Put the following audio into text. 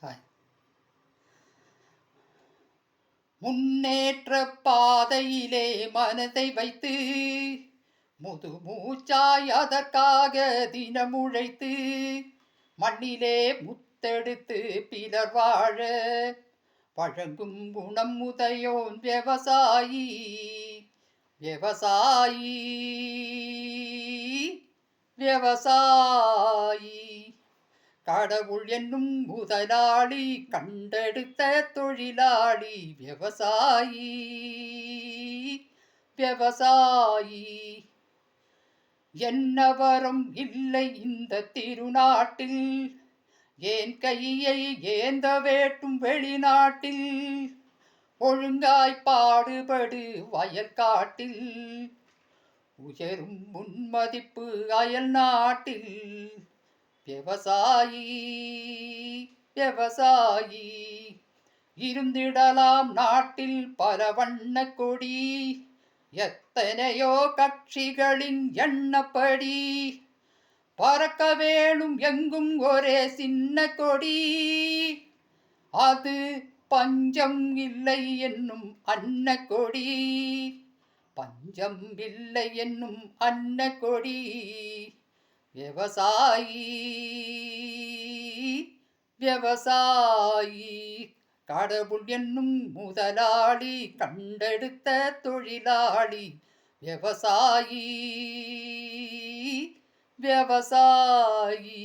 Hi. முன்னேற்ற பாதையிலே மனதை வைத்து முது மூச்சாய் அதற்காக தினமுழைத்து மண்ணிலே முத்தெடுத்து பிறர் வாழ வழங்கும் குணம் உதையோன் விவசாயி. விவசாயி விவசாயி கடவுள் என்னும் முதலாளி கண்டெடுத்த தொழிலாளி. விவசாயி விவசாயி என்னவரும் இல்லை இந்த திருநாட்டில், ஏன் கையை ஏந்த வேட்டும் வெளிநாட்டில். ஒழுங்காய் பாடுபடு வயற்காட்டில், உயரும் முன்மதிப்பு அயல் நாட்டில். விவசாயி விவசாயி இருந்திடலாம் நாட்டில் பல வண்ண கொடி. எத்தனையோ கட்சிகளின் எண்ணப்படி பறக்க வேணும் எங்கும் ஒரே சின்ன கொடி. அது பஞ்சம் இல்லை என்னும் அன்ன கொடி. பஞ்சம் இல்லை என்னும் அன்ன கொடி. விவசாயி விவசாயி கடவுள் என்னும் முதலாளி கண்டெடுத்த தொழிலாளி. விவசாயி விவசாயி